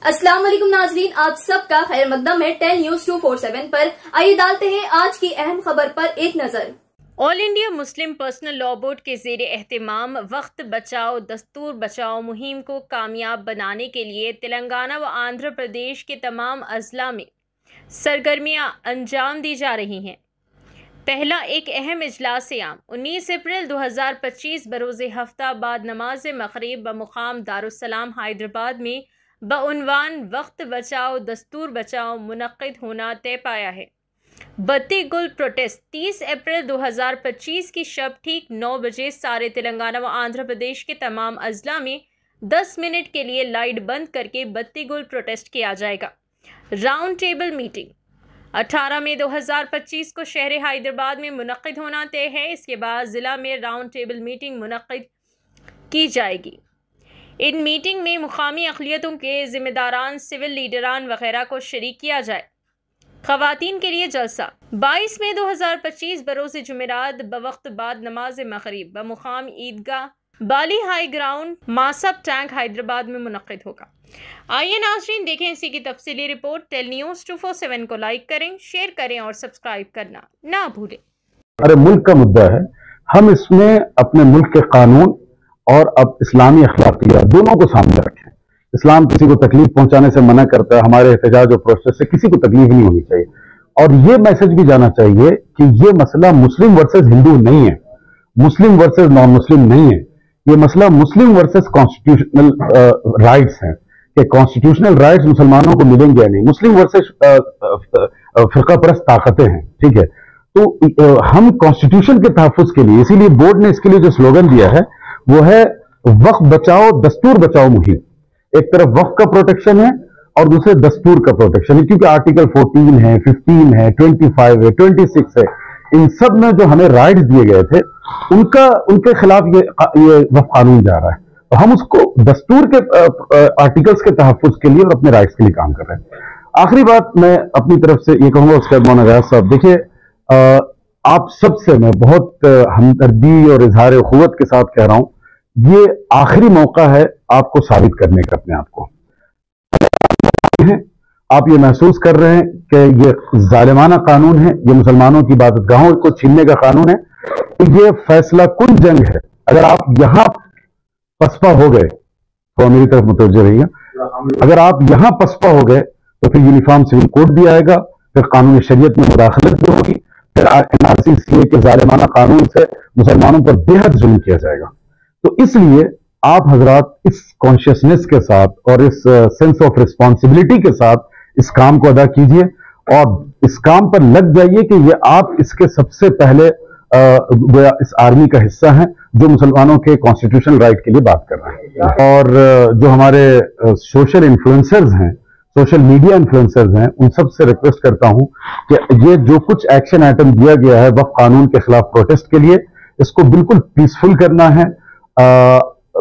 अस्सलाम वालेकुम नाजरीन, आप सबका खैर मकदम है 10 न्यूज 247 पर। आइए डालते हैं आज की अहम खबर पर एक नजर। All India Muslim personal law board के ज़ेर एहतमाम वक्त बचाओ दस्तूर बचाओ मुहिम को कामयाब बनाने के लिए तेलंगाना व आंध्र प्रदेश के तमाम अजला में सरगर्मियां अंजाम दी जा रही हैं। पहला एक अहम इजलास आम 19 अप्रैल 2025 बरोज़ हफ्ता बाद नमाज मगरिब बमुकाम दारुस्सलाम हैदराबाद में बउनवान वक्त बचाओ दस्तूर बचाओ मुनक्किद होना तय पाया है। बत्ती गुल प्रोटेस्ट 30 अप्रैल 2025 की शब ठीक 9 बजे सारे तेलंगाना व आंध्र प्रदेश के तमाम अजला में 10 मिनट के लिए लाइट बंद करके बत्ती गुल प्रोटेस्ट किया जाएगा। राउंड टेबल मीटिंग 18 मई 2025 को शहर हैदराबाद में मुनक्किद होना तय है। इसके बाद ज़िला में राउंड टेबल मीटिंग मुनक्किद की जाएगी। इन मीटिंग में मुकामी अक़लियतों के ज़िम्मेदारान, सिविल लीडरान वगैरह को शरीक किया जाए। ख़वातीन के लिए जलसा 22 मई 2025 बरोज़ जुमेरात बवक्त बाद नमाज मगरिब बमुकाम ईदगाह बाली हाई ग्राउंड मासब टैंक हैदराबाद में मुनक्किद होगा। आइए नाज़रीन देखें इसी की तफसीली रिपोर्ट। 10 न्यूज़ 247 को लाइक करें, शेयर करें और सब्सक्राइब करना ना भूलें। अरे मुल्क का मुद्दा है, हम इसमें अपने मुल्क के कानून और अब इस्लामी अखलाकियात दोनों को सामने रखें। इस्लाम किसी को तकलीफ पहुंचाने से मना करता है, हमारे एहतजाज और प्रोसेस से किसी को तकलीफ नहीं होनी चाहिए। और ये मैसेज भी जाना चाहिए कि ये मसला मुस्लिम वर्सेस हिंदू नहीं है, मुस्लिम वर्सेस नॉन मुस्लिम नहीं है। ये मसला मुस्लिम वर्सेस कॉन्स्टिट्यूशनल राइट्स हैं कि कॉन्स्टिट्यूशनल राइट्स मुसलमानों को मिलेंगे या नहीं। मुस्लिम वर्सेस फिरका परस्त ताकतें हैं, ठीक है। तो हम कॉन्स्टिट्यूशन के तहफ्फुज के लिए, इसीलिए बोर्ड ने इसके लिए जो स्लोगन दिया है वो है वक्फ बचाओ दस्तूर बचाओ मुहिम। एक तरफ वक्फ का प्रोटेक्शन है और दूसरे दस्तूर का प्रोटेक्शन है, क्योंकि आर्टिकल 14 है, 15 है, 25 है, 26 है, इन सब में जो हमें राइट्स दिए गए थे उनके खिलाफ ये वक्फ कानून जा रहा है। तो हम उसको दस्तूर के आर्टिकल्स के तहफ्फुज के लिए और अपने राइट्स के लिए काम कर रहे हैं। आखिरी बात मैं अपनी तरफ से ये कहूंगा उसके बाद मौलाना गयास साहब, देखिए आप सबसे मैं बहुत हमदर्दी और इजहार उखुवत के साथ कह रहा हूं, ये आखिरी मौका है आपको साबित करने का अपने आप को। आप ये महसूस कर रहे हैं कि ये जालिमाना कानून है, ये मुसलमानों की इबादतगाहों को छीनने का कानून है, तो ये फैसला कुन जंग है। अगर आप यहां पसपा हो गए तो मेरी तरफ मुतवज्जो रहिए, अगर आप यहां पसपा हो गए तो फिर यूनिफॉर्म सिविल कोड भी आएगा, फिर कानून शरीयत में मुदाखलत भी होगी, फिर NRC CA के जालिमाना कानून से मुसलमानों पर बेहद जुल्म किया जाएगा। तो इसलिए आप हजरात इस कॉन्शियसनेस के साथ और इस सेंस ऑफ रिस्पॉन्सिबिलिटी के साथ इस काम को अदा कीजिए और इस काम पर लग जाइए कि ये आप इसके सबसे पहले इस आर्मी का हिस्सा हैं जो मुसलमानों के कॉन्स्टिट्यूशनल राइट के लिए बात कर रहे हैं। और जो हमारे सोशल इन्फ्लुएंसर्स हैं, सोशल मीडिया इन्फ्लुएंसर्स हैं, उन सब से रिक्वेस्ट करता हूं कि ये जो कुछ एक्शन आइटम दिया गया है वक्फ कानून के खिलाफ प्रोटेस्ट के लिए, इसको बिल्कुल पीसफुल करना है,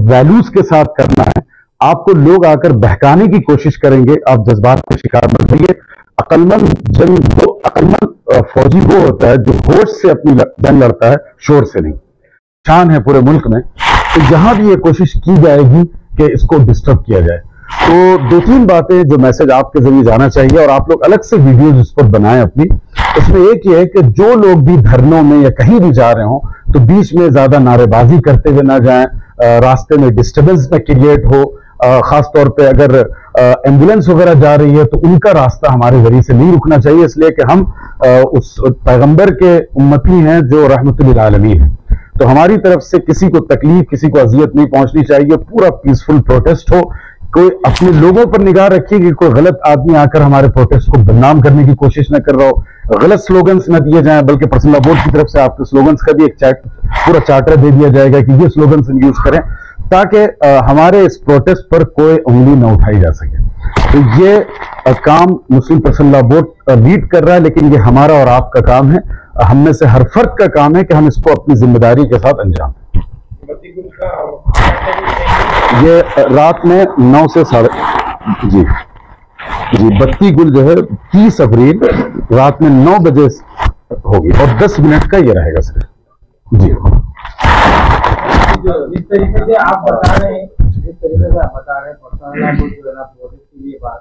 वैल्यूज के साथ करना है। आपको लोग आकर बहकाने की कोशिश करेंगे, आप जज्बात के शिकार मत होइए। अक्लमंद फौजी वो होता है जो होश से अपनी जंग लड़ता है, शोर से नहीं। शान है पूरे मुल्क में, तो जहां भी ये कोशिश की जाएगी कि इसको डिस्टर्ब किया जाए। तो 2-3 बातें जो मैसेज आपके जरिए जाना चाहिए और आप लोग अलग से वीडियोज इस पर बनाएं अपनी। उसमें एक ये है कि जो लोग भी धरनों में या कहीं भी जा रहे हो तो बीच में ज्यादा नारेबाजी करते हुए ना जाएं, रास्ते में डिस्टर्बेंस में क्रिएट हो। खास तौर पे अगर एम्बुलेंस वगैरह जा रही है तो उनका रास्ता हमारे जरिए से नहीं रुकना चाहिए, इसलिए कि हम उस पैगंबर के उम्मती हैं जो रहमतुल लिल आलमीन है। तो हमारी तरफ से किसी को तकलीफ, किसी को अजियत नहीं पहुंचनी चाहिए। पूरा पीसफुल प्रोटेस्ट हो। कोई अपने लोगों पर निगाह रखिए कि कोई गलत आदमी आकर हमारे प्रोटेस्ट को बदनाम करने की कोशिश न कर रहा हो, गलत स्लोगन्स न दिए जाएं, बल्कि पर्सनल बोर्ड की तरफ से आपके स्लोगन्स का भी एक पूरा चार्टर दे दिया जाएगा कि ये स्लोगन्स यूज करें, ताकि हमारे इस प्रोटेस्ट पर कोई उंगली न उठाई जा सके। तो ये काम मुस्लिम पर्सनल बोर्ड लीड कर रहा है, लेकिन ये हमारा और आपका काम है। हम में से हर फर्द का काम है कि हम इसको अपनी जिम्मेदारी के साथ अंजाम दें। ये रात में 9 से 9:30 जी बत्ती गुल जो है 30 अप्रैल रात में 9 बजे होगी और 10 मिनट का ये रहेगा सर जी। जिस तरीके से आप बता रहे हैं, पर्सनल जो है ना प्रोजेक्ट के लिए बात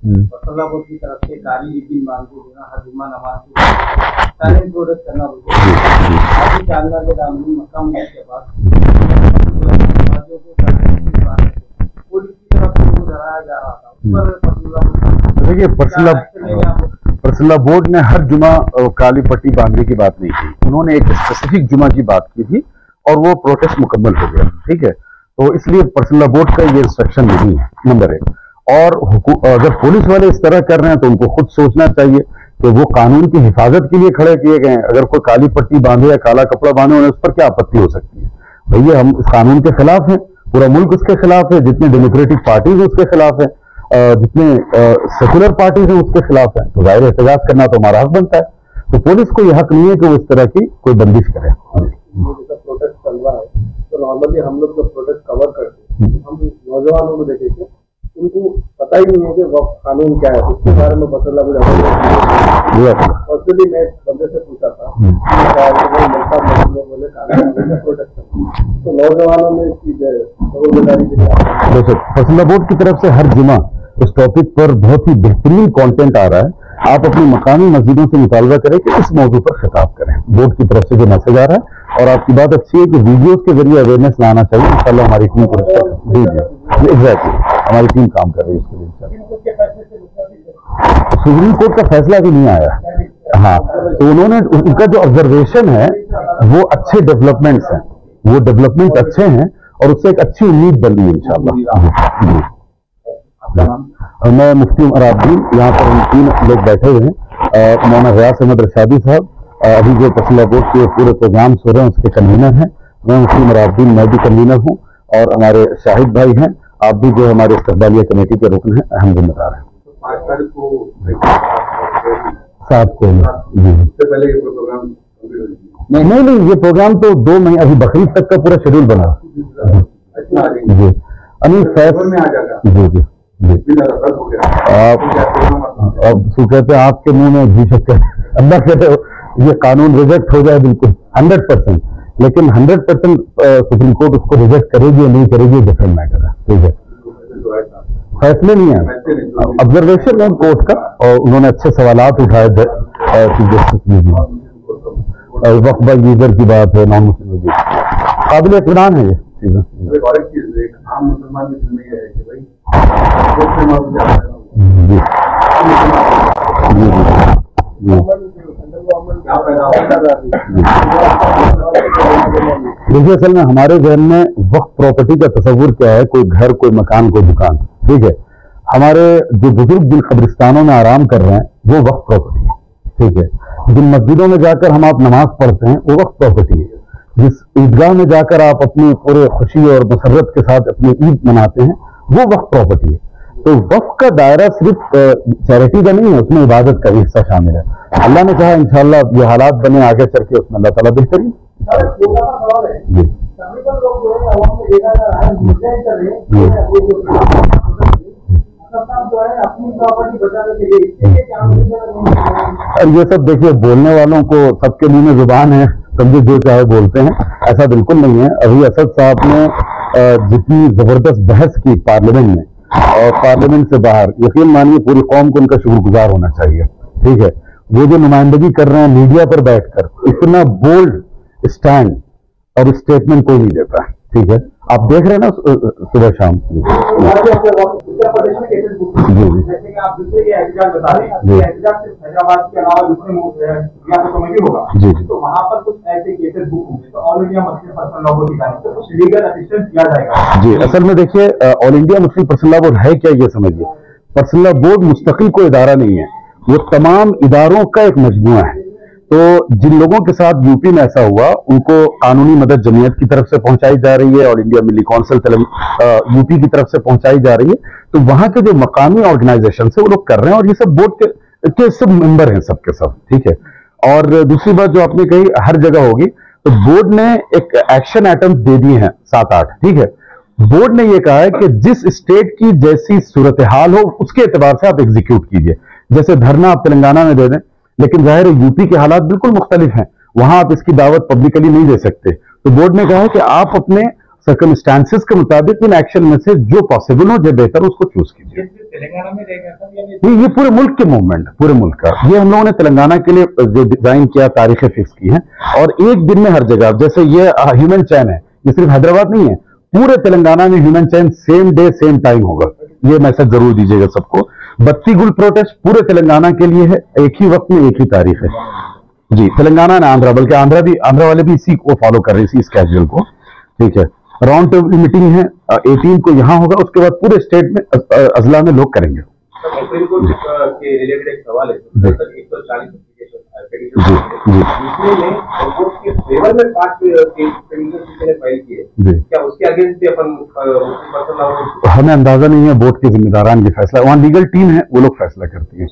फसलाबाद की तरफ से कारी लीजिंग मांग को देना, हर जुम्मा नमाज को साइलेंट प्रोडक्ट करना होगा। चांदना के दामनी मक्का मुद्दे के बाद पुलिस की तरफ से डराया जा रहा था। देखिए, पर्सनल बोर्ड ने हर जुमा काली पट्टी बांधने की बात नहीं की, उन्होंने एक स्पेसिफिक जुमा की बात की थी और वो प्रोटेस्ट मुकम्मल हो गया। ठीक है, तो इसलिए पर्सनल बोर्ड का ये इंस्ट्रक्शन नहीं है, नंबर 1। और अगर पुलिस वाले इस तरह कर रहे हैं तो उनको खुद सोचना चाहिए कि वो कानून की हिफाजत के लिए खड़े किए गए हैं। अगर कोई काली पट्टी बांधे या काला कपड़ा बांधे, उन्हें उस पर क्या आपत्ति हो सकती है? भैया, हम इस कानून के खिलाफ हैं, पूरा मुल्क उसके खिलाफ है, जितने डेमोक्रेटिक पार्टीज है उसके खिलाफ है, जितने सेकुलर पार्टीज हैं उसके खिलाफ है, तो जाहिर एहतजाज करना तो हमारा हक बनता है। तो पुलिस को यह हक नहीं है कि वो इस तरह की कोई बंदिश करे। प्रोटेस्ट चल रहा है तो नॉर्मली हम लोग जो प्रोटेस्ट कवर करते हैं, हम नौजवानों को देखेंगे, उनको पता ही नहीं है कि वक्त कानून क्या है, उसके बारे में बतला भी मैं बंदे से पूछा था प्रोटेक्शन, तो नौजवानों ने इसकी जिम्मेदारी दी। फसला बोर्ड की तरफ से हर जुमा इस टॉपिक पर बहुत ही बेहतरीन कंटेंट आ रहा है। आप अपनी मकामी मस्जिदों से मुतालबा करें कि इस मौजू पर खिताब करें। बोर्ड की तरफ से जो मैसेज आ रहा है, और आपकी बात अच्छी है कि वीडियोस के जरिए अवेयरनेस लाना चाहिए। इंशाल्लाह हमारी टीम जी एग्जैक्टली हमारी टीम काम कर रही है इसके लिए। सुप्रीम कोर्ट का फैसला भी नहीं आया। हाँ, तो उन्होंने, उनका जो ऑब्जर्वेशन है वो अच्छे डेवलपमेंट्स हैं, वो डेवलपमेंट अच्छे हैं और उससे एक अच्छी उम्मीद बन रही है इंशाल्लाह। मैं मुफ्ती उमर अब्दुल, यहाँ पर हम 3 लोग बैठे हुए हैं। मौलाना गयास अहमद रशादी साहब अभी जो पर्सनल बोर्ड के पूरे प्रोग्राम हो रहे हैं उसके कन्वीनर हैं। मैं मुफ्ती उमर अब्दुल, मैं भी कन्वीनर हूँ, और हमारे शाहिद भाई हैं, आप भी जो हमारे इस्तकबालिया कमेटी के रुकन हैं, अहम जिम्मेदार हैं। 7 को नहीं, ये प्रोग्राम तो 2 महीने, अभी बकरीद तक का पूरा शेड्यूल बना जी। अनिल फैसल जी जी आप अब कहते हैं आपके मुंह में घी शक्कर, अल्लाह कहते हो ये कानून रिजेक्ट हो जाए बिल्कुल 100%, लेकिन 100% सुप्रीम कोर्ट उसको रिजेक्ट करेगी या नहीं करेगी डिफरेंट मैटर है। ठीक है, फैसले नहीं है, ऑब्जर्वेशन है कोर्ट का, और उन्होंने अच्छे सवालात उठाए chief justice Waqf by user की बात है, नॉन मुस्लिम की काबिल इत्मीनान है ये चीजें। आम मुसलमान के दिल में ये है कि भाई देखिए, असल में हमारे जहन में वक्फ प्रॉपर्टी का तस्वुर क्या है, कोई घर, कोई मकान, कोई दुकान। ठीक है, हमारे जो बुजुर्ग जिन कब्रिस्तानों में आराम कर रहे हैं वो वक्फ प्रॉपर्टी है। ठीक है, जिन मस्जिदों में जाकर हम आप नमाज पढ़ते हैं वो वक्फ प्रॉपर्टी है। जिस ईदगाह में जाकर आप अपनी पूरे खुशी और मसरत के साथ अपनी ईद मनाते हैं वो वक्फ प्रॉपर्टी है। तो वक्फ का दायरा सिर्फ चैरिटी का नहीं है, उसमें इबादत का भी हिस्सा शामिल है। अल्लाह ने चाहा इंशाअल्लाह ये हालात बने आगे चल के, उसमें अल्लाह ताला बेहतरीन और ये सब देखिए, बोलने वालों को सबके मुंह में जुबान है, समझे जो चाहे बोलते हैं, ऐसा बिल्कुल नहीं है। अभी असद साहब ने जितनी जबरदस्त बहस की पार्लियामेंट में और पार्लियामेंट से बाहर, यकीन मानिए पूरी कौम को उनका शुक्रगुजार होना चाहिए। ठीक है, वो जो नुमाइंदगी कर रहे हैं मीडिया पर बैठकर, इतना बोल्ड स्टैंड और स्टेटमेंट कोई नहीं देता है। ठीक है, आप देख रहे हैं ना सुबह शाम उत्तर प्रदेश में केसेस बुक जी जी जैसे कि आप दूसरे ये एहतजाज बता रहे हैं, ये एहतजाज सिर्फ हैदराबाद के अलावा दूसरे रियासतों में भी होगा जी, तो वहाँ पर कुछ ऐसे केसेस बुक होंगे तो all India Muslim personal law board की जानिब से कुछ लीगल असिस्टेंस दिया जाएगा। जी, असल में देखिए, all India Muslim personal law board है क्या, ये समझिए। पर्सनल लॉ बोर्ड मुस्तकिल कोई इदारा नहीं है, वो तमाम इदारों का एक मजमुआ है। तो जिन लोगों के साथ यूपी में ऐसा हुआ उनको कानूनी मदद जमीयत की तरफ से पहुंचाई जा रही है, ऑल इंडिया मिली काउंसिल यूपी की तरफ से पहुंचाई जा रही है। तो वहां के जो मकामी ऑर्गेनाइजेशन है वो लोग कर रहे हैं, और ये सब बोर्ड के सब मेंबर हैं सबके सब। ठीक है, और दूसरी बात जो आपने कही हर जगह होगी, तो बोर्ड ने एक एक्शन आइटम दे दिए हैं 7-8। ठीक है, बोर्ड ने ये कहा है कि जिस स्टेट की जैसी सूरत हाल हो उसके एतबार से आप एग्जीक्यूट कीजिए। जैसे धरना आप तेलंगाना में दे दें, लेकिन जाहिर है यूपी के हालात बिल्कुल मुख्तलिफ हैं, वहां आप इसकी दावत पब्लिकली नहीं दे सकते। तो बोर्ड ने कहा है कि आप अपने सर्कमस्टांसेस के मुताबिक इन एक्शन में से जो पॉसिबल हो, जो बेहतर उसको चूज कीजिए। तेलंगाना में रहेगा सर या ये पूरे मुल्क के मूवमेंट, पूरे मुल्क का। ये हम लोगों ने तेलंगाना के लिए जो डिजाइन किया, तारीखें फिक्स की हैं, और एक दिन में हर जगह, जैसे ये ह्यूमन चैन है, ये सिर्फ हैदराबाद नहीं है, पूरे तेलंगाना में human chain same day same time होगा। ये मैसेज जरूर दीजिएगा सबको। बत्ती गुल प्रोटेस्ट पूरे तेलंगाना के लिए है, एक ही वक्त में एक ही तारीख है जी। तेलंगाना ना आंध्रा, बल्कि आंध्रा वाले भी इसी को फॉलो कर रहे हैं, इसी स्केड्यूल को। ठीक है, राउंड टेबल मीटिंग है 18 को यहाँ होगा, उसके बाद पूरे स्टेट में अजला में लोग करेंगे। के रिलेटेड एक सवाल है, 140 जी जी फेवर में 5 पेटिशन फाइल किए, क्या उसके अगेंस्ट भी अपन हमें अंदाजा नहीं है, बोर्ड के जिम्मेदारान ये फैसला, वहाँ लीगल टीम है, वो लोग फैसला करती है।